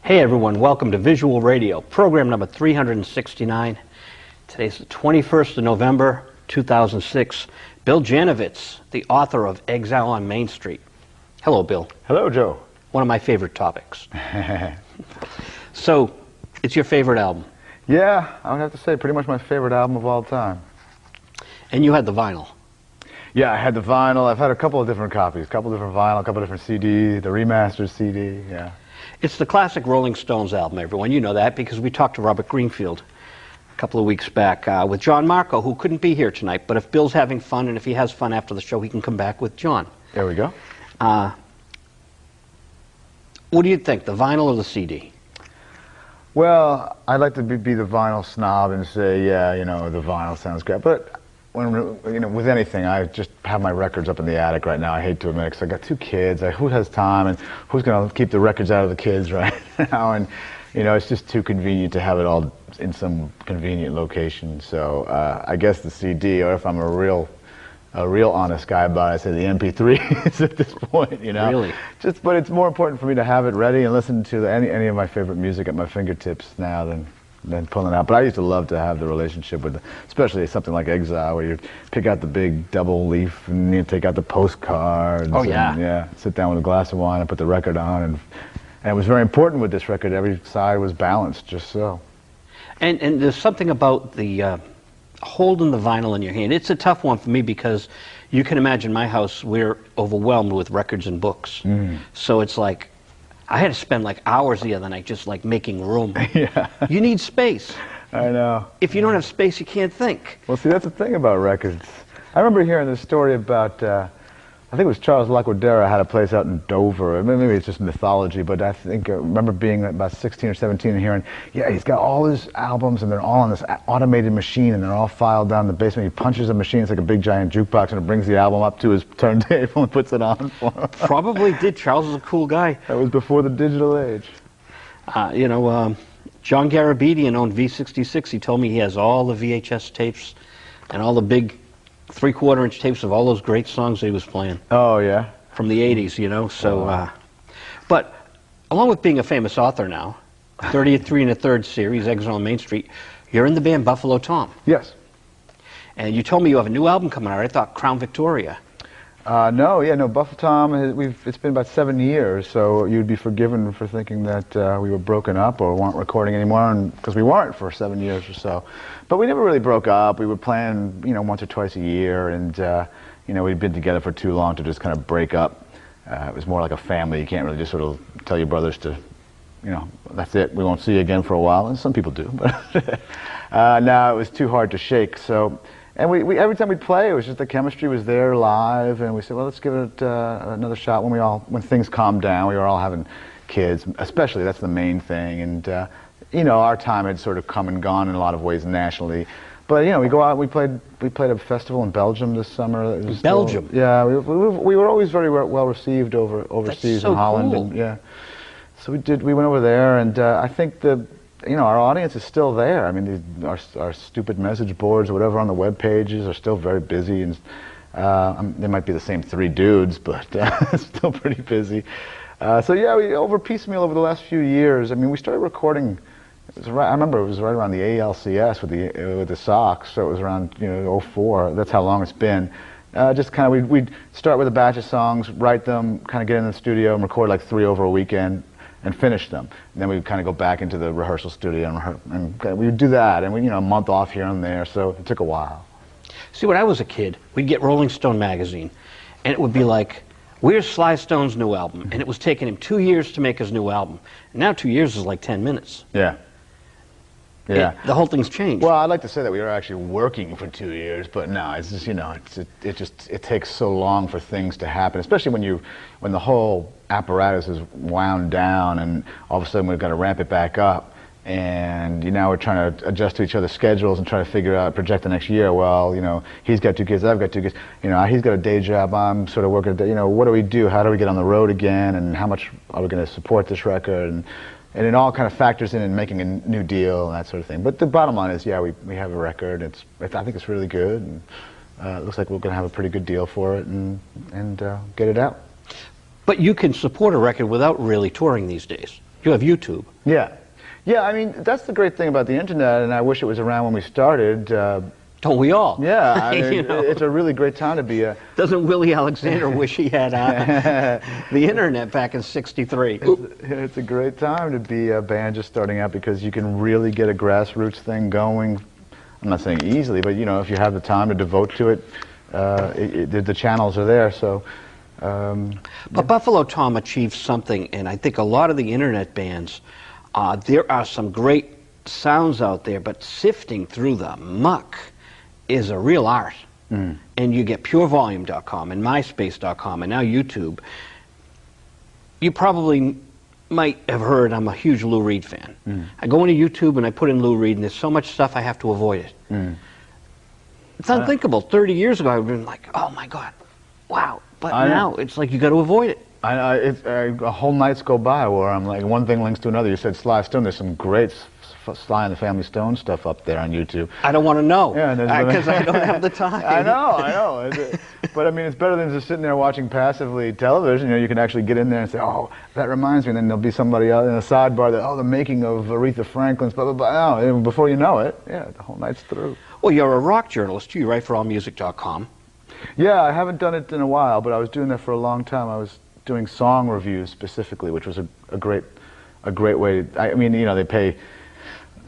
Hey everyone, welcome to Visual Radio, program number 369. Today's the 21st of November, 2006. Bill Janovitz, the author of Exile on Main Street. Hello, Bill. Hello, Joe. One of my favorite topics. So, it's your favorite album? Yeah, I would have to say pretty much my favorite album of all time. And you had the vinyl? Yeah, I had the vinyl. I've had a couple of different copies, a couple of different vinyl, a couple of different CD, the remastered CD, yeah. It's the classic Rolling Stones album, everyone. You know that because we talked to Robert Greenfield a couple of weeks back with John Marco, who couldn't be here tonight. But if Bill's having fun, and if he has fun after the show, he can come back with John. There we go. What do you think, the vinyl or the CD? Well, I'd like to be the vinyl snob and say, yeah, you know, the vinyl sounds great. But when, you know, with anything, I just have my records up in the attic right now. I hate to admit it, because I got two kids. Who has time, and who's going to keep the records out of the kids right now? And you know, it's just too convenient to have it all in some convenient location. So I guess the CD, or if I'm a real honest guy about it, I say the MP3 at this point. You know, really. But it's more important for me to have it ready and listen to any of my favorite music at my fingertips now than pulling it out. But I used to love to have the relationship with, especially something like Exile, where you pick out the big double leaf and you take out the postcards. Oh yeah. And, yeah. Sit down with a glass of wine and put the record on, and it was very important with this record. Every side was balanced, just so. And there's something about the holding the vinyl in your hand. It's a tough one for me because you can imagine my house. We're overwhelmed with records and books. So it's like I had to spend like hours the other night just like making room. Yeah. You need space. I know. If you don't have space, you can't think. Well, see, that's the thing about records. I remember hearing this story about, I think it was Charles Laquadera had a place out in Dover. Maybe it's just mythology, but I think I remember being about 16 or 17 and hearing, yeah, he's got all his albums and they're all on this automated machine and they're all filed down in the basement. He punches a machine, it's like a big giant jukebox, and it brings the album up to his turntable and puts it on for him. Probably did. Charles is a cool guy. That was before the digital age. You know, John Garabedian owned V66. He told me he has all the VHS tapes and all the big 3/4-inch tapes of all those great songs he was playing. Oh, yeah? From the 80s, you know, so, but along with being a famous author now, 33 1/3 series, Exile on Main Street, you're in the band Buffalo Tom. Yes. And you told me you have a new album coming out. I thought Crown Victoria. No, Buffalo Tom, it's been about 7 years, so you'd be forgiven for thinking that we were broken up or weren't recording anymore, because we weren't for 7 years or so. But we never really broke up. We were playing, you know, once or twice a year, and you know, we'd been together for too long to just kind of break up. It was more like a family. You can't really just sort of tell your brothers to, you know, that's it, we won't see you again for a while, and some people do, but no, it was too hard to shake. So. And we every time we'd play, it was just the chemistry was there live, and we said, well, let's give it another shot when things calmed down. We were all having kids, especially, that's the main thing, and you know, our time had sort of come and gone in a lot of ways nationally. But you know, we go out, we played a festival in Belgium this summer. Belgium? Yeah, we were always very well received overseas so in Holland. cool. And, yeah, so we went over there, and I think you know, our audience is still there. I mean, our stupid message boards or whatever on the web pages are still very busy, and they might be the same three dudes, but still pretty busy. So yeah, over piecemeal over the last few years. I mean, we started recording. I remember it was right around the ALCS with the Sox, so it was around, you know, '04. That's how long it's been. Just kind of we'd start with a batch of songs, write them, kind of get in the studio and record like 3 over a weekend, and finish them. And then we would kind of go back into the rehearsal studio and we would do that, and you know, a month off here and there, so it took a while. See, when I was a kid, we'd get Rolling Stone magazine, and it would be like, where's Sly Stone's new album? And it was taking him 2 years to make his new album. And now 2 years is like 10 minutes. Yeah. Yeah. The whole thing's changed. Well, I'd like to say that we were actually working for 2 years, but no, it's just, you know, it takes so long for things to happen, especially when the whole apparatus is wound down, and all of a sudden we've got to ramp it back up, and you know, we're trying to adjust to each other's schedules and try to figure out, project the next year. Well, you know, he's got 2 kids, I've got 2 kids, you know, he's got a day job, I'm sort of working a day, you know, what do we do? How do we get on the road again, and how much are we going to support this record? And it all kind of factors in making a new deal and that sort of thing. But the bottom line is, yeah, we have a record. I think it's really good, and it looks like we're going to have a pretty good deal for it and get it out. But you can support a record without really touring these days. You have YouTube. Yeah. Yeah, I mean, that's the great thing about the internet, and I wish it was around when we started. Don't we all? Yeah, I mean, You know? it's a really great time to be a... Doesn't Willie Alexander wish he had the internet back in '63? It's a great time to be a band just starting out because you can really get a grassroots thing going. I'm not saying easily, but you know, if you have the time to devote to it, the channels are there. So. But Buffalo Tom achieved something, and I think a lot of the internet bands, there are some great sounds out there, but sifting through the muck is a real art. And you get purevolume.com and myspace.com and now YouTube. You probably might have heard I'm a huge Lou Reed fan. I go into YouTube and I put in Lou Reed, and there's so much stuff I have to avoid it. It's unthinkable. 30 years ago I would have been like, oh my God, wow. But now it's like you got to avoid it. Whole nights go by where I'm like, one thing links to another. You said Sly Stone. There's some great Sly and the Family Stone stuff up there on YouTube. I don't want to know. Yeah, because I don't have the time. I know. But I mean, it's better than just sitting there watching passively television. You know, you can actually get in there and say, oh, that reminds me. And then there'll be somebody out in a sidebar that, oh, the making of Aretha Franklin's, blah, blah, blah. No, before you know it, yeah, the whole night's through. Well, you're a rock journalist, too. You write for allmusic.com. Yeah, I haven't done it in a while, but I was doing that for a long time. I was doing song reviews specifically, which was a great way. I mean, you know, they pay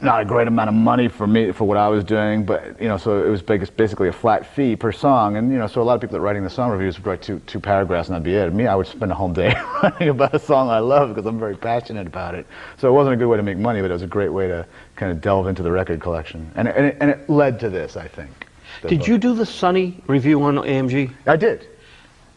not a great amount of money for me for what I was doing, but you know, so it was basically a flat fee per song, and you know, so a lot of people that writing the song reviews would write two paragraphs and that'd be it. Me, I would spend a whole day writing about a song I love because I'm very passionate about it. So it wasn't a good way to make money, but it was a great way to kind of delve into the record collection, and it led to this, I think. Did you do the Sonny review on AMG? I did.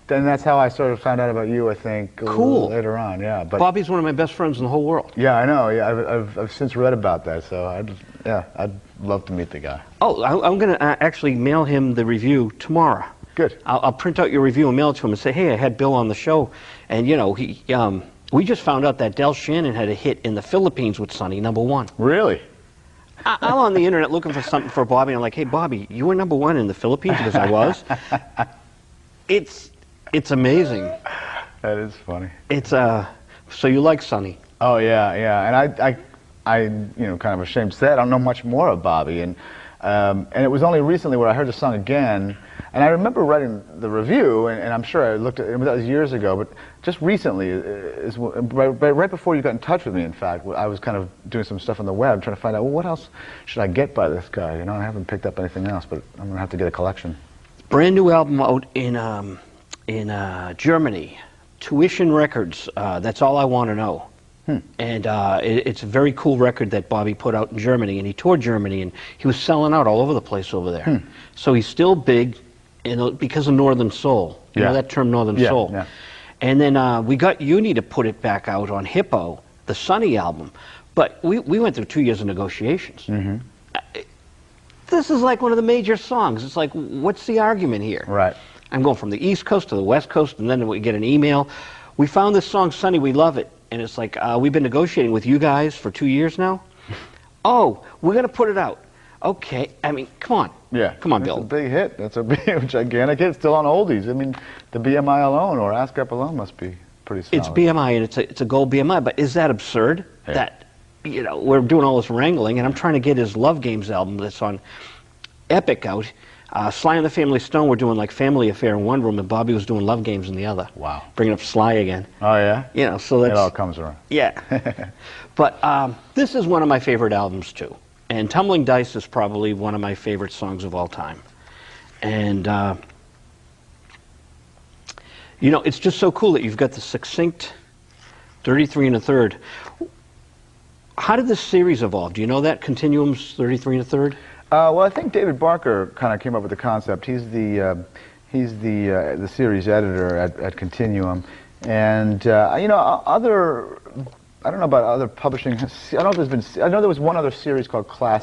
And that's how I sort of found out about you, I think, a little later on. Yeah, but Bobby's one of my best friends in the whole world. Yeah, I know. Yeah, I've since read about that, so I'd love to meet the guy. Oh, I'm going to actually mail him the review tomorrow. Good. I'll print out your review and mail it to him and say, hey, I had Bill on the show, and you know, we just found out that Del Shannon had a hit in the Philippines with Sonny, #1. Really? I'm on the internet looking for something for Bobby, and I'm like, hey, Bobby, you were #1 in the Philippines? Because I was. It's amazing. That is funny. It's so you like Sonny? Oh yeah. And I you know, kind of ashamed to say I don't know much more of Bobby, and it was only recently where I heard the song again, and I remember writing the review, and I'm sure I looked at it, that was years ago, but just recently, right before you got in touch with me, in fact, I was kind of doing some stuff on the web, trying to find out, well, what else should I get by this guy? You know, I haven't picked up anything else, but I'm gonna have to get a collection. Brand new album out in Germany, Tuition Records. That's All I Want to Know. And it's a very cool record that Bobby put out in Germany, and he toured Germany, and he was selling out all over the place over there. So he's still big because of Northern Soul. You know that term, Northern Soul. Yeah. And then we got Uni to put it back out on Hippo, the Sonny album. But we went through 2 years of negotiations. This is like one of the major songs. It's like, what's the argument here? Right. I'm going from the East Coast to the West Coast, and then we get an email. We found this song, Sonny, we love it. And it's like, we've been negotiating with you guys for 2 years now. Oh, we're going to put it out. Okay, I mean, come on. Yeah. Come on, Bill. It's a big hit. That's a big, gigantic hit. Still on oldies. I mean, the BMI alone, or ASCAP alone, must be pretty solid. It's BMI, and it's a gold BMI, but is that absurd? Yeah. That, you know, we're doing all this wrangling, and I'm trying to get his Love Games album that's on Epic out. Sly and the Family Stone were doing like Family Affair in one room, and Bobby was doing Love Games in the other. Wow. Bringing up Sly again. Oh, yeah? You know, so that's... It all comes around. Yeah. But this is one of my favorite albums, too. And Tumbling Dice is probably one of my favorite songs of all time. And, you know, it's just so cool that you've got the succinct 33 1/3. How did this series evolve? Do you know that? Continuum's 33 1/3? Well, I think David Barker kind of came up with the concept. He's the series editor at Continuum, and you know, I don't know about other publishing. I know there was one other series called Class